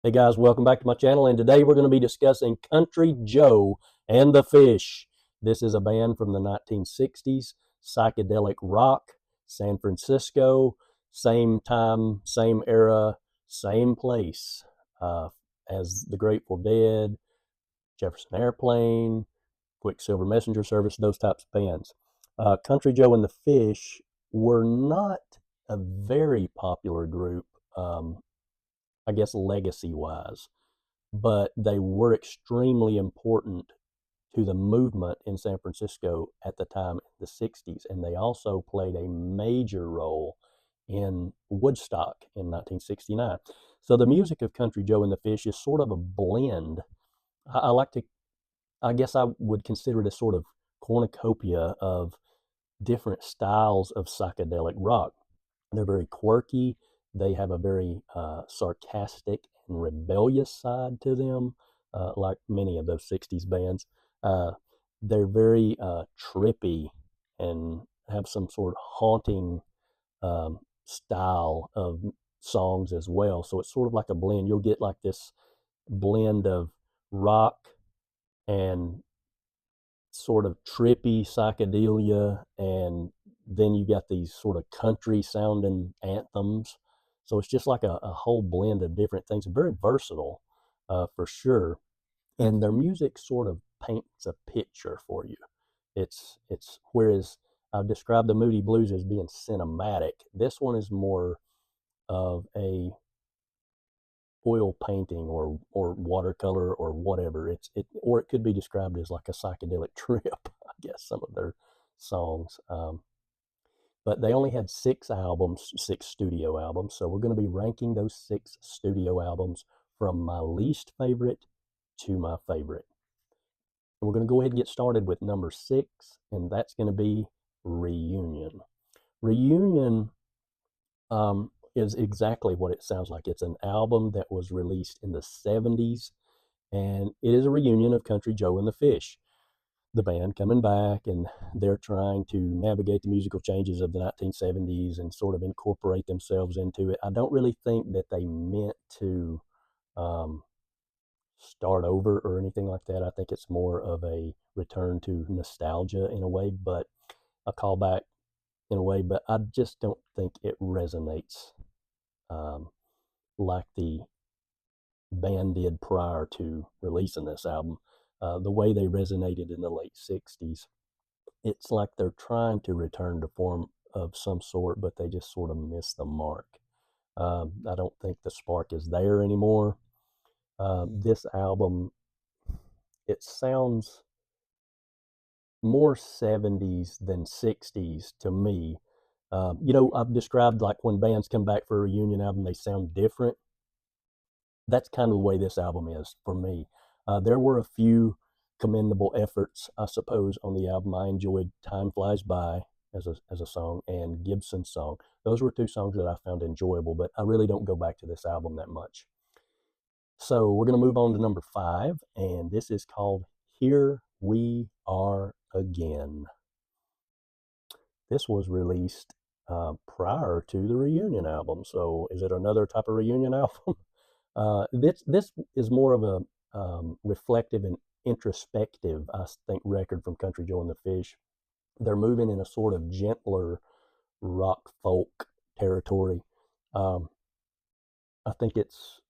Hey guys, welcome back to my channel, and today we're going to be discussing Country Joe and the Fish. This is a band from the 1960s, psychedelic rock, San Francisco, same time, same era, same place as the Grateful Dead, Jefferson Airplane, Quicksilver Messenger Service, those types of bands. Country Joe and the Fish were not a very popular group, I guess legacy wise, but they were extremely important to the movement in San Francisco at the time in the 60s. And they also played a major role in Woodstock in 1969. So the music of Country Joe and the Fish is sort of a blend. I like to, I guess I would consider it a sort of cornucopia of different styles of psychedelic rock. They're very quirky. They have a very sarcastic and rebellious side to them, like many of those 60s bands. Uh, they're very trippy and have some sort of haunting style of songs as well. So it's sort of like a blend. You'll get like this blend of rock and sort of trippy psychedelia, and then you got these sort of country sounding anthems. So it's just like a whole blend of different things. Very versatile, for sure. And their music sort of paints a picture for you. It's whereas I've described the Moody Blues as being cinematic, this one is more of a oil painting or watercolor or whatever. Or it could be described as like a psychedelic trip. I guess some of their songs. But they only had 6 albums, 6 studio albums. So we're going to be ranking those 6 studio albums from my least favorite to my favorite. And we're going to go ahead and get started with number 6, and that's going to be Reunion. Reunion is exactly what it sounds like. It's an album that was released in the 70s, and it is a reunion of Country Joe and the Fish, the band coming back, and they're trying to navigate the musical changes of the 1970s and sort of incorporate themselves into it. I don't really think that they meant to start over or anything like that. I think it's more of a return to nostalgia in a way, but a callback in a way, but I just don't think it resonates um, like the band did prior to releasing this album. The way they resonated in the late 60s, it's like they're trying to return to form of some sort, but they just sort of miss the mark. I don't think the spark is there anymore. This album, it sounds more 70s than 60s to me. I've described like when bands come back for a reunion album, they sound different. That's kind of the way this album is for me. There were a few commendable efforts, I suppose, on the album. I enjoyed Time Flies By as a song, and Gibson's song. Those were 2 songs that I found enjoyable, but I really don't go back to this album that much. So we're going to move on to number 5, and this is called Here We Are Again. This was released prior to the reunion album. So is it another type of reunion album? This is more of a reflective and introspective, I think, record from Country Joe and the Fish. They're moving in a sort of gentler rock folk territory. Um, I think it's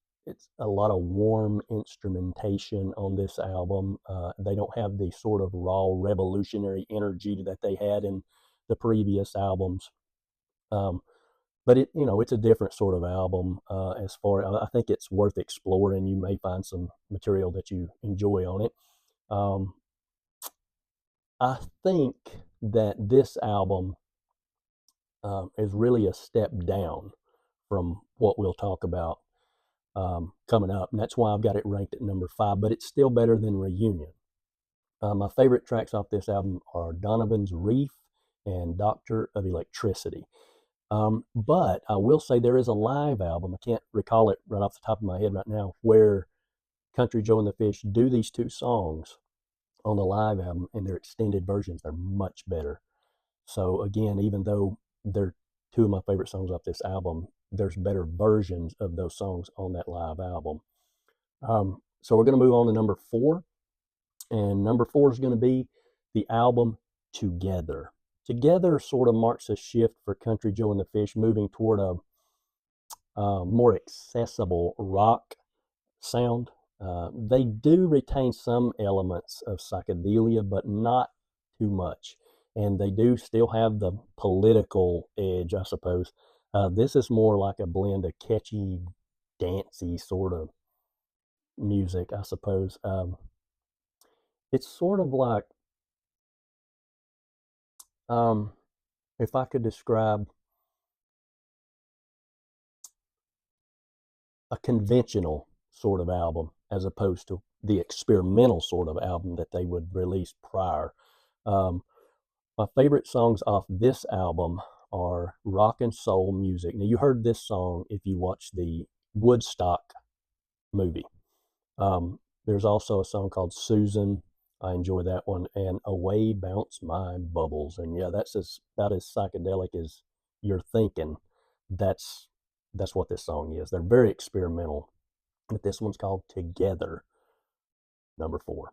a lot of warm instrumentation on this album. They don't have the sort of raw revolutionary energy that they had in the previous albums. Um, but it's a different sort of album. As far, I think it's worth exploring. You may find some material that you enjoy on it. Um, I think that this album is really a step down from what we'll talk about coming up, and that's why I've got it ranked at number 5. But it's still better than Reunion. My favorite tracks off this album are Donovan's Reef and Doctor of Electricity. But I will say there is a live album. I can't recall it right off the top of my head right now, where Country Joe and the Fish do these 2 songs on the live album, and their extended versions. They're much better. So again, even though they're 2 of my favorite songs off this album, there's better versions of those songs on that live album. So we're going to move on to number 4. And number 4 is going to be the album Together. Together sort of marks a shift for Country Joe and the Fish, moving toward a more accessible rock sound. They do retain some elements of psychedelia, but not too much. And they do still have the political edge, I suppose. This is more like a blend of catchy, dancey sort of music, I suppose. It's sort of like, um, if I could describe a conventional sort of album as opposed to the experimental sort of album that they would release prior. Um, my favorite songs off this album are rock and soul music. Now, you heard this song if you watched the Woodstock movie. There's also a song called Susan. I enjoy that one. And Away Bounce My Bubbles. And yeah, that's about as psychedelic as you're thinking. That's that's what this song is. They're very experimental. But this one's called Together, number 4.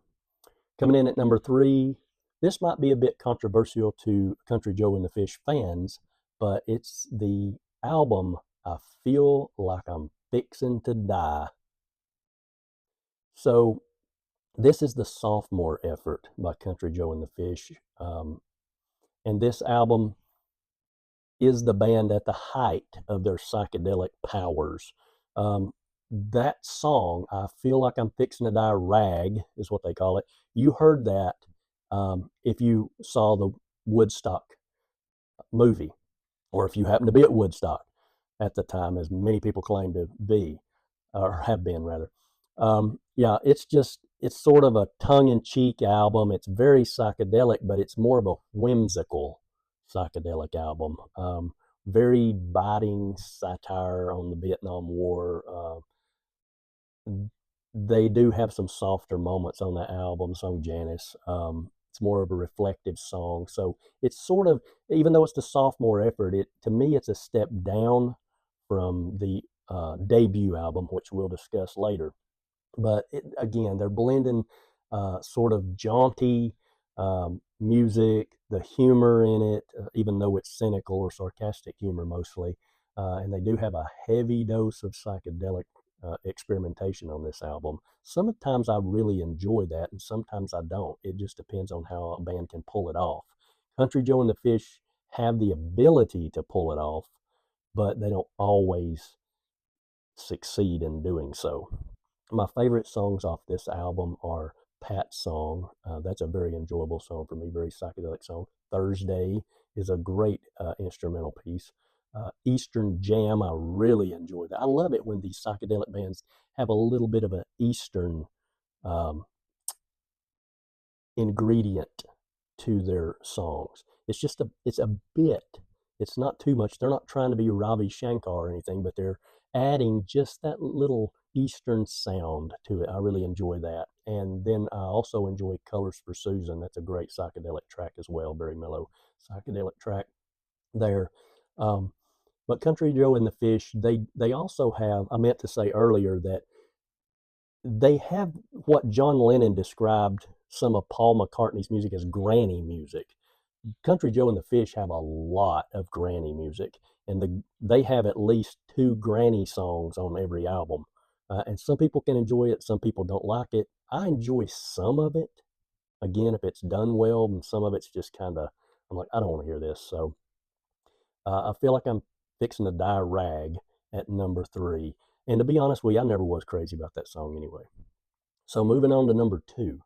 Coming in at number 3, this might be a bit controversial to Country Joe and the Fish fans, but it's the album I Feel Like I'm Fixin' to Die. So this is the sophomore effort by Country Joe and the Fish. And this album is the band at the height of their psychedelic powers. Um, that song, I Feel Like I'm Fixing to Die Rag, is what they call it. You heard that if you saw the Woodstock movie, or if you happen to be at Woodstock at the time, as many people claim to be, or have been rather. Yeah, it's sort of a tongue-in-cheek album. It's very psychedelic, but it's more of a whimsical psychedelic album. Very biting satire on the Vietnam War. They do have some softer moments on that album, song Janice. It's more of a reflective song. So it's sort of, even though it's the sophomore effort, to me it's a step down from the debut album, which we'll discuss later. But again, they're blending sort of jaunty music, the humor in it, even though it's cynical or sarcastic humor mostly. And they do have a heavy dose of psychedelic experimentation on this album. Sometimes I really enjoy that, and sometimes I don't. It just depends on how a band can pull it off. Country Joe and the Fish have the ability to pull it off, but they don't always succeed in doing so. My favorite songs off this album are Pat's song. That's a very enjoyable song for me, very psychedelic song. Thursday is a great instrumental piece. Eastern Jam, I really enjoy that. I love it when these psychedelic bands have a little bit of an Eastern um, ingredient to their songs. It's a bit. It's not too much. They're not trying to be Ravi Shankar or anything, but they're adding just that little Eastern sound to it. I really enjoy that. And then I also enjoy Colors for Susan. That's a great psychedelic track as well. Very mellow psychedelic track there. Um, but Country Joe and the Fish, they also have, I meant to say earlier that they have what John Lennon described some of Paul McCartney's music as granny music. Country Joe and the Fish have a lot of granny music, and they have at least 2 granny songs on every album. And some people can enjoy it, some people don't like it. I enjoy some of it. Again, if it's done well, and some of it's just kind of, I'm like, I don't want to hear this. So I feel like I'm fixing to die rag at number 3. And to be honest with you, I never was crazy about that song anyway. So moving on to number 2.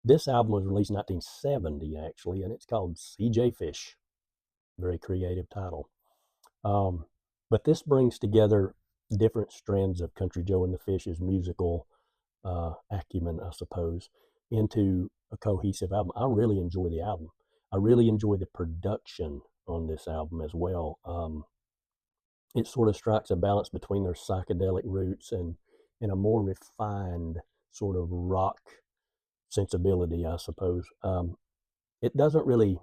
This album was released in 1970, actually, and it's called cjfish. Very creative title. Um, but this brings together different strands of Country Joe and the Fish's musical acumen, I suppose, into a cohesive album. I really enjoy the album. I really enjoy the production on this album as well. It sort of strikes a balance between their psychedelic roots and a more refined sort of rock sensibility, I suppose. It doesn't really,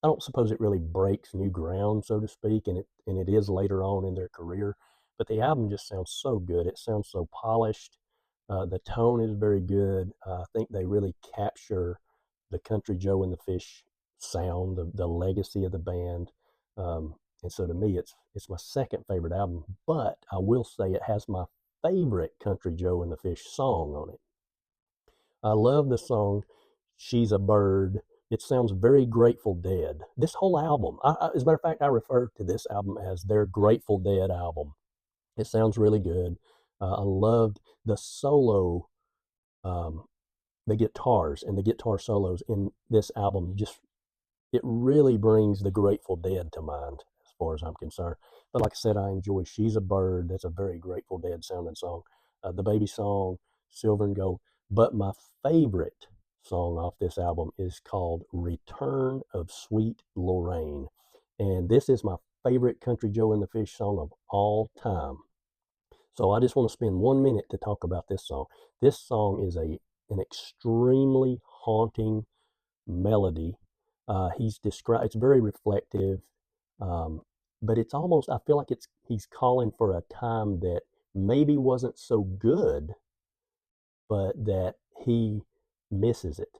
I don't suppose it really breaks new ground, so to speak, and it is later on in their career. But the album just sounds so good. It sounds so polished. The tone is very good. I think they really capture the Country Joe and the Fish sound, the legacy of the band. And so to me, it's my second favorite album. But I will say it has my favorite Country Joe and the Fish song on it. I love the song "She's a Bird." It sounds very Grateful Dead. This whole album, as a matter of fact, I refer to this album as their Grateful Dead album. It sounds really good. I loved the solo, um, the guitars and the guitar solos in this album. Just it really brings the Grateful Dead to mind, as far as I'm concerned. But like I said, I enjoy "She's a Bird." That's a very Grateful Dead sounding song. The baby song, "Silver and Gold." But my favorite song off this album is called "Return of Sweet Lorraine." And this is my favorite Country Joe and the Fish song of all time. So I just want to spend 1 minute to talk about this song. This song is an extremely haunting melody. He's described. It's very reflective, um, but it's almost. I feel like he's calling for a time that maybe wasn't so good, but that he misses it.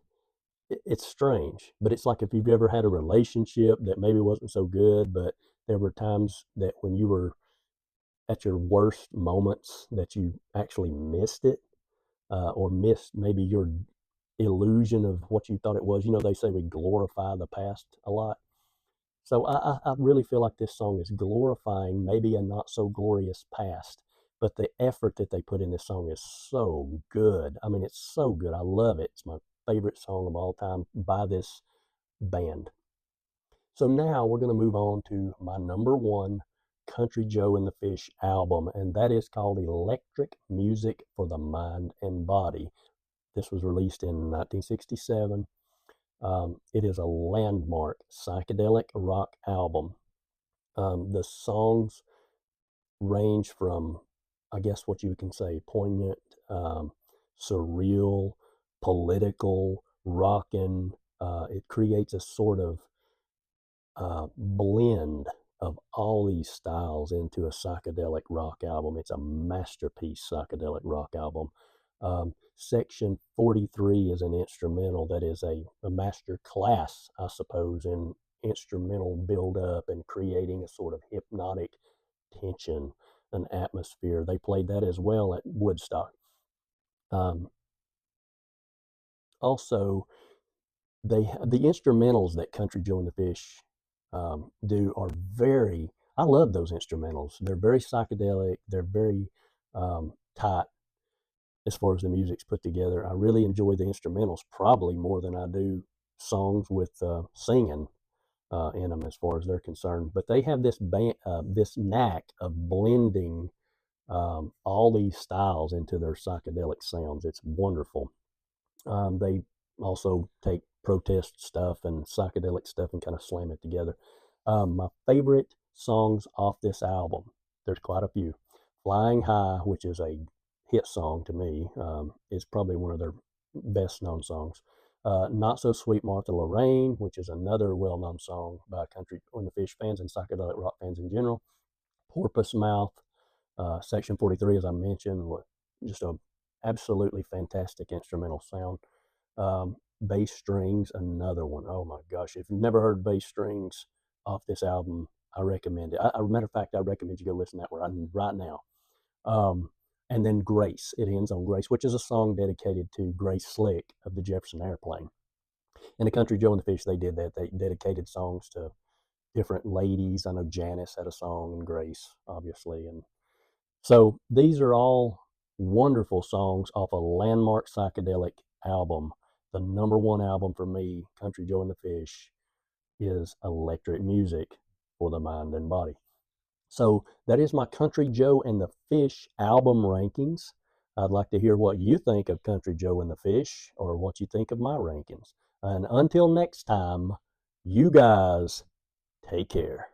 It's strange, but it's like if you've ever had a relationship that maybe wasn't so good, but there were times that when you were at your worst moments that you actually missed it, or missed maybe your illusion of what you thought it was. You know, they say we glorify the past a lot. So I really feel like this song is glorifying maybe a not so glorious past, but the effort that they put in this song is so good. I mean, it's so good. I love it. It's my favorite song of all time by this band. So now we're going to move on to my number one Country Joe and the Fish album, and that is called Electric Music for the Mind and Body. This was released in 1967. It is a landmark psychedelic rock album. The songs range from, I guess, what you can say, poignant, surreal, political, rockin'. It creates a sort of blend of all these styles into a psychedelic rock album. It's a masterpiece psychedelic rock album. Section 43 is an instrumental that is a master class, I suppose, in instrumental build-up and creating a sort of hypnotic tension, an atmosphere. They played that as well at Woodstock. Um, Also, the instrumentals that Country Joe and the Fish do are very. I love those instrumentals. They're very psychedelic. They're very tight as far as the music's put together. I really enjoy the instrumentals probably more than I do songs with singing in them as far as they're concerned. But they have this knack of blending all these styles into their psychedelic sounds. It's wonderful. They also take protest stuff and psychedelic stuff and kind of slam it together. My favorite songs off this album, there's quite a few. Flying High, which is a hit song to me, is probably one of their best known songs. Not So Sweet Martha Lorraine, which is another well known song by Country and the Fish fans and psychedelic rock fans in general. Porpoise Mouth, Section 43, as I mentioned, was just a absolutely fantastic instrumental sound. Bass Strings, another one. Oh my gosh, if you've never heard Bass Strings off this album, I recommend it. Matter of fact, I recommend you go listen to that right now. Um, and then Grace, it ends on Grace, which is a song dedicated to Grace Slick of the Jefferson Airplane. And the Country Joe and the Fish, they did that. They dedicated songs to different ladies. I know Janice had a song, and Grace, obviously. And so these are all wonderful songs off a landmark psychedelic album. The number one album for me, Country Joe and the Fish, is Electric Music for the Mind and Body. So that is my Country Joe and the Fish album rankings. I'd like to hear what you think of Country Joe and the Fish, or what you think of my rankings. And until next time, you guys take care.